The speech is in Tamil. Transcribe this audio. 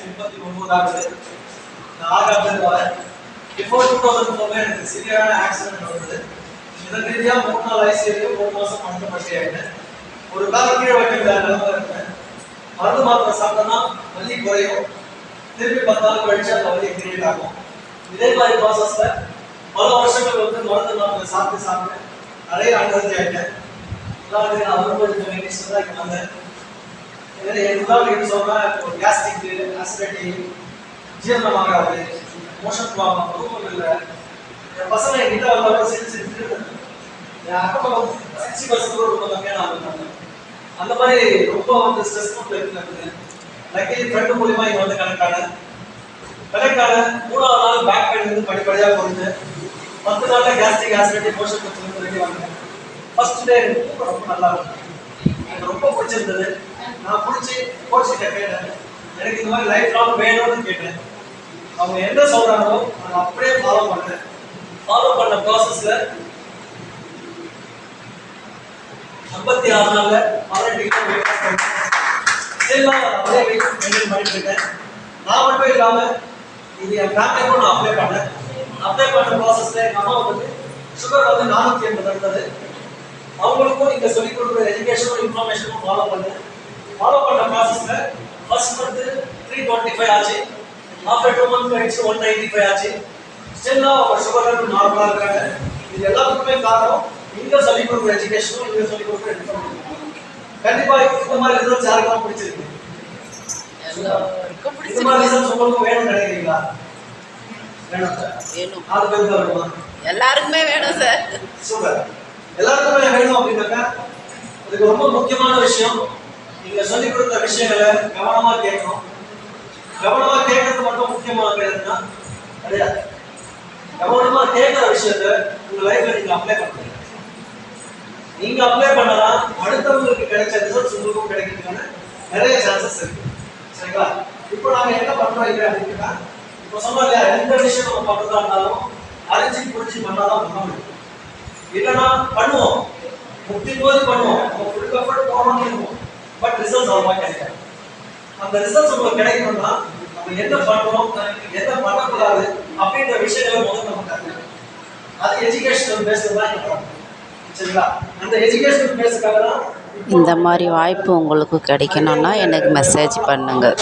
39 ஆகுது. நான் ஆகாதுல வரேன். பிஃபோர் 2004 எனக்கு சிவியரான ஆக்சிடென்ட் நடந்தது. இதன் ரீதியா 3 நாள் ஐசியூல 3 மாசம் மருத்துவமனை ஆயிட்டேன். ஒரு காலம் கீழே வைக்கிற நிலைமை இருந்தேன். மருந்து மாத்திரை சாப்பிட்டா வலி குறையும். திருப்பி 10 நாள் கழிச்சு அந்த வலி கிரியேட் ஆகும். இதே மாதிரி ப்ராசஸ்ல பல வருஷங்கள் வந்து மருந்து மாத்திரை சாப்பிட்டு நிறைய அனுபவத்தை ஆயிட்டேன். அதாவது நான் அனுபவத்தை மெடிசன் தான் இங்கே வந்தேன். கேஸ்ட்ரிக் அசிடிட்டி ஜீரணமாகாது மோஷன் ப்ராப்ளம் தூக்கம் இல்லை என் பசங்க என்கிட்ட வந்தாலும் சிரிச்சு என் அக்கம் 60% ரொம்ப கம்மியான ஆகுது. அந்த மாதிரி ரொம்ப வந்து ஸ்ட்ரெஸ் இருக்குது. லக்கி ஃப்ரெண்டு மூலியமா இங்கே வந்து கனெக்ட் ஆனேன். 3வது நாள் பேக் பெயின் வந்து படிப்படியாக குறைஞ்சு 10 நாள்ல கேஸ்ட்ரிக் அசிடிட்டி மோஷன் பிரச்சனை ரெடி வாங்கினேன். ஃபர்ஸ்ட் டே தூக்கம் ரொம்ப நல்லா இருக்கும். எனக்கு ரொம்ப பிடிச்சிருந்தது. நான் பிடிச்சி கோச்சிட்ட கேட்டேன், எனக்கு இந்த மாதிரி லைஃப் லாங் வேணும்னு கேட்டேன். அவங்க என்ன சொல்றாங்களோ நான் அப்படியே ஃபாலோ பண்ணேன். ஃபாலோ பண்ண ப்ராசஸ்ல 56 நாள்ல 18 கிலோ வெயிட் பண்ணேன். அப்படியே வெயிட் மெயின்டைன் பண்ணிட்டு இருக்கேன். நான் மட்டும் இல்லாம இது என் ஃபேமிலிக்கும் நான் அப்ளை பண்ணேன். அப்ளை பண்ண ப்ராசஸ்ல எங்க அம்மா வந்து சுகர் வந்து 480 இருந்தது. அவங்களுக்கும் இங்க சொல்லிக் கொடுக்குற எஜுகேஷனும் இன்ஃபர்மேஷனும் ஃபாலோ பண்ண ப்ராசஸ்ல ஃபர்ஸ்ட் மந்த் 325 ஆச்சு. ஆஃப்டர் 2 மந்த்ஸ் கழிச்சு 195 ஆச்சு. ஸ்டில் அவங்க சுகர் லெவல் நார்மலா இருக்காங்க. இது எல்லாத்துக்குமே காரணம் இங்க சொல்லிக் கொடுக்குற எஜுகேஷனும் இங்க சொல்லிக் கொடுக்குற இன்ஃபர்மேஷனும். கண்டிப்பா இந்த மாதிரி ரிசல்ட்ஸ் யாருக்கும் பிடிச்சிருக்கு? இந்த மாதிரி ரிசல்ட்ஸ் உங்களுக்கு வேணும் நினைக்கிறீங்களா? வேணும் சார். வேணும். 4 பேருக்கு வேணுமா? எல்லாருக்குமே வேணும் சார். சூப்பர். எல்லாருக்குமே வேணும் அப்படின்னாக்கா இதுக்கு ரொம்ப முக்கியமான விஷயம் நீங்க சொல்லிக் கொடுத்த விஷயங்களை கவனமா கேட்கணும். கவனமா கேட்கறது மட்டும் முக்கியமாக கிடையாதுன்னா கிடையாது. கவனமா கேட்கிற விஷயத்த உங்க லைஃப்ல நீங்க அப்ளை பண்ணுங்க. நீங்க அப்ளை பண்ணலாம் அடுத்தவங்களுக்கு கிடைச்ச ரிசல்ட்ஸ் உங்களுக்கும் கிடைக்கிறதுக்கான நிறைய சான்சஸ் இருக்கு. சரிங்களா? இப்போ நாங்க என்ன பண்றோம் இல்லை அப்படின்னா இப்போ சொன்னோம் இல்லையா, எந்த விஷயம் நம்ம பண்றதா இருந்தாலும் அரைச்சி புரிச்சு பண்ணாதான் பண்ண முடியும். இல்லைன்னா பண்ணுவோம், முக்கியம் போது பண்ணுவோம், நம்ம ஃபுல் எஃபர்ட் போகணும்னு இருக்கும். பட் ரிசல்ட்ஸ் அவ்வளவா கிடைக்காது. அந்த ரிசல்ட்ஸ் உங்களுக்கு கிடைக்கணும்னா நம்ம என்ன பண்றோம் என்ன பண்ணக்கூடாது அப்படின்ற விஷயங்களை முதல்ல நம்ம கற்றுக்கணும். அது எஜுகேஷனல் பேஸ்ல தான் இங்க பண்ணணும். சரிங்களா? அந்த எஜுகேஷனல் பேஸுக்காக தான் இந்த மாதிரி வாய்ப்பு உங்களுக்கு கிடைக்கணும்னா எனக்கு மெசேஜ் பண்ணுங்கள்.